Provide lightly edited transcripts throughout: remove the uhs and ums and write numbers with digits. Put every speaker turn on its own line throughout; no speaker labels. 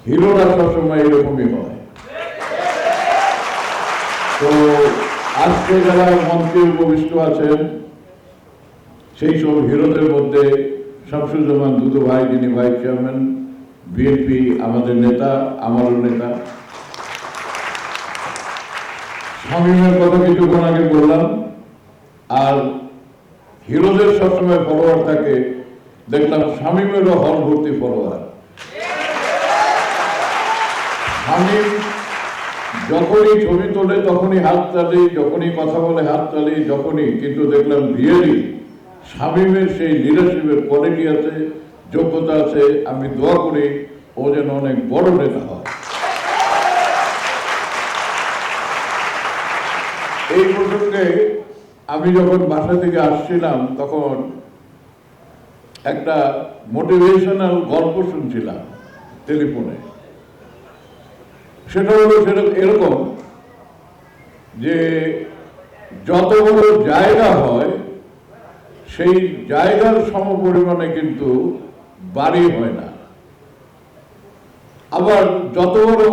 হিরোরা সবসময় এরকমই হয়। তো আজকে যারা মঞ্চে উপবিষ্ট আছেন সেই সব হিরোদের মধ্যে শামসুজ্জামান দুদু ভাই, যিনি ভাইস চেয়ারম্যান বিএনপি, আমাদের নেতা, আমারও নেতা। শামীমের কথা কিছুক্ষণ আগে বললাম। আর হিরোদের সবসময় ফলোয়ার থাকে, দেখলাম শামীমেরও হল ভর্তি ফলোয়ার। শামীম যখনই ছবি তোলে তখনই হাত তালি, যখনই কথা বলে হাত তালি, যখনই, কিন্তু দেখলাম রিয়েলি শামীমের সেই লিডারশিপের কোয়ালিটি আছে, যোগ্যতা আছে। আমি দোয়া করি ও যেন অনেক বড় নেতা হয়। এই প্রসঙ্গে আমি যখন বাসা থেকে আসছিলাম তখন একটা মোটিভেশনাল গল্প শুনছিলাম টেলিফোনে। সেটা হলো এরকম যে যত বড় জায়গা হয় সেই জায়গার সমপরিমাণে কিন্তু বাড়ি হয় না, আবার যত বড়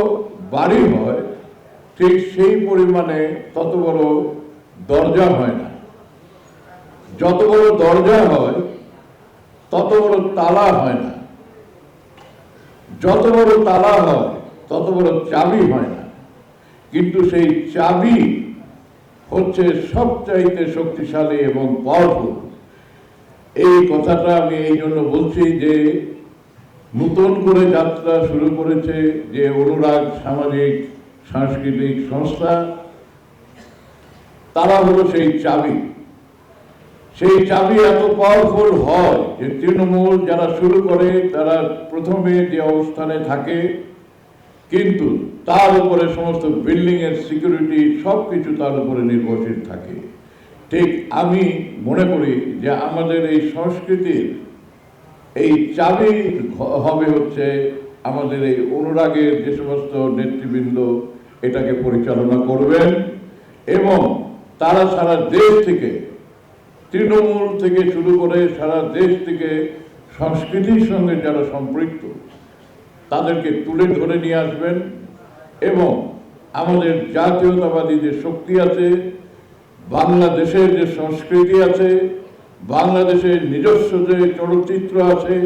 বাড়ি হয় ঠিক সেই পরিমাণে তত বড় দরজা হয় না। যত বড় দরজা হয় তত বড় তালা হয় না, যত বড় তালা হয় তত বড় চাবি হয় না। কিন্তু সেই চাবি হচ্ছে সবচাইতে শক্তিশালী এবং পাওয়ারফুল। এই কথাটা আমি এই জন্য বলছি যে নতুন করে যাত্রা শুরু করেছে যে অনুরাগ সামাজিক সাংস্কৃতিক সংস্থা, তারা হলো সেই চাবি। সেই চাবি এত পাওয়ারফুল হয় যে তৃণমূল যারা শুরু করে তারা প্রথমে যে অবস্থানে থাকে, কিন্তু তার উপরে সমস্ত বিল্ডিং এর সিকিউরিটি সবকিছু তার উপরে নির্ভরশীল থাকে। ঠিক আমি মনে করি যে আমাদের এই সংস্কৃতির এই চাবি হবে হচ্ছে আমাদের এই অনুরাগের যে সমস্ত নেতৃবৃন্দ এটাকে পরিচালনা করবেন, এবং তারা সারা দেশ থেকে, তৃণমূল থেকে শুরু করে সারা দেশ থেকে সংস্কৃতির সঙ্গে যারা সম্পৃক্ত তাদেরকে তুলে ধরে নিয়ে আসবেন। এবং আমাদের জাতীয়তাবাদী যে শক্তি আছে, বাংলাদেশের যে সংস্কৃতি আছে, বাংলাদেশের নিজস্ব যে চলচ্চিত্র আছে,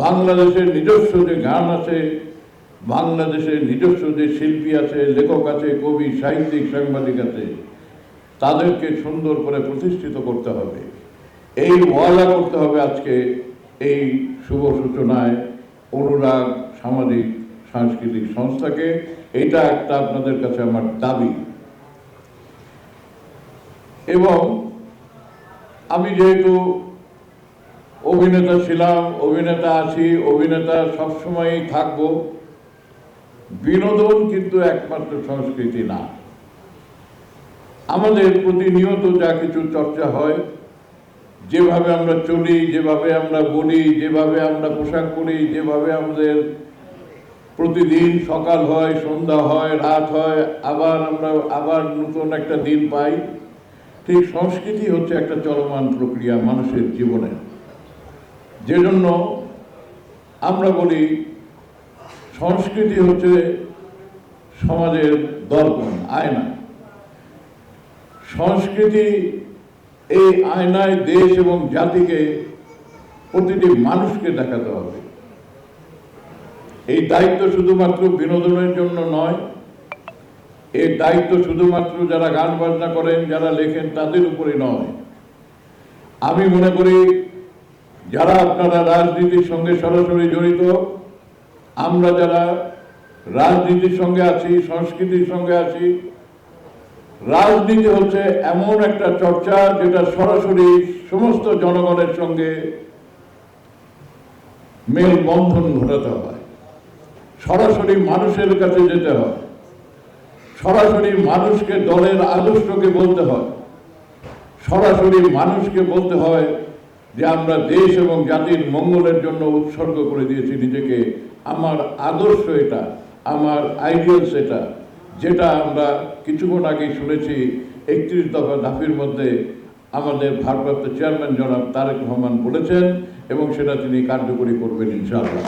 বাংলাদেশের নিজস্ব যে গান আছে, বাংলাদেশের নিজস্ব যে শিল্পী আছে, লেখক আছে, কবি, সাহিত্যিক, সাংবাদিক আছে, তাদেরকে সুন্দর করে প্রতিষ্ঠিত করতে হবে। এই ওয়াদা করতে হবে আজকে এই শুভ সূচনায় অনুরাগ সামাজিক সাংস্কৃতিক সংস্থাকে। এটা একটা আপনাদের কাছে আমার দাবি। এবং আমি যেহেতু অভিনেতা ছিলাম, অভিনেতা আছি, অভিনেতা সবসময়ই থাকবো, বিনোদন কিন্তু একমাত্র সংস্কৃতি না। আমাদের প্রতিনিয়ত যা কিছু চর্চা হয়, যেভাবে আমরা চলি, যেভাবে আমরা বলি, যেভাবে আমরা পোশাক পরি, যেভাবে আমাদের প্রতিদিন সকাল হয়, সন্ধ্যা হয়, রাত হয়, আবার নতুন একটা দিন পাই, ঠিক সংস্কৃতি হচ্ছে একটা চলমান প্রক্রিয়া মানুষের জীবনে। যে জন্য আমরা বলি সংস্কৃতি হচ্ছে সমাজের দর্পণ, আয়না। সংস্কৃতি এই আয়নায় দেশ এবং জাতিকে, প্রতিটি মানুষকে দেখাতে হবে। এই দায়িত্ব শুধুমাত্র বিনোদনের জন্য নয়, এই দায়িত্ব শুধুমাত্র যারা গান বাজনা করেন, যারা লেখেন তাদের উপরে নয়। আমি মনে করি যারা আপনারা রাজনীতির সঙ্গে সরাসরি জড়িত, আমরা যারা রাজনীতির সঙ্গে আছি, সংস্কৃতির সঙ্গে আছি, রাজনীতি হচ্ছে এমন একটা চর্চা যেটা সরাসরি সমস্ত জনগণের সঙ্গে মেলবন্ধন ঘটাতে হয়, সরাসরি মানুষের কাছে যেতে হয়, সরাসরি মানুষকে দলের আদর্শকে বলতে হয়, সরাসরি মানুষকে বলতে হয় যে আমরা দেশ এবং জাতির মঙ্গলের জন্য উৎসর্গ করে দিয়েছি নিজেকে, আমার আদর্শ এটা, আমার আইডিয়ালস এটা, যেটা আমরা কিছুক্ষণ আগে শুনেছি 31 দফা দাবির মধ্যে আমাদের ভারপ্রাপ্ত চেয়ারম্যান জনাব তারেক রহমান বলেছেন, এবং সেটা তিনি কার্যকরী করবেন ইনশাআল্লাহ।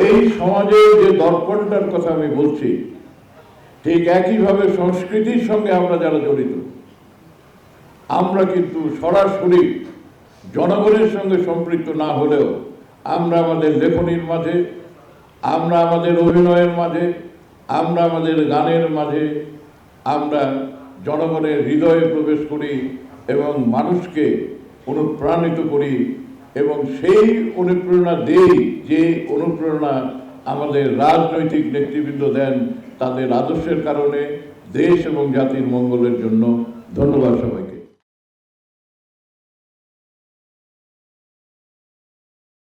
এই সমাজের যে দর্পণটার কথা আমি বলছি, ঠিক একইভাবে সংস্কৃতির সঙ্গে আমরা যারা জড়িত, আমরা কিন্তু সরাসরি জনগণের সঙ্গে সম্পৃক্ত না হলেও আমরা আমাদের লেখনীর মাঝে, আমরা আমাদের অভিনয়ের মাঝে, আমরা আমাদের গানের মাঝে আমরা জনগণের হৃদয়ে প্রবেশ করি এবং মানুষকে অনুপ্রাণিত করি এবং সেই অনুপ্রেরণা দেই যে অনুপ্রেরণা আমাদের রাজনৈতিক নেতৃবৃন্দ দেন তাদের আদর্শের কারণে দেশ এবং জাতির মঙ্গলের জন্য। ধন্যবাদ সবাই।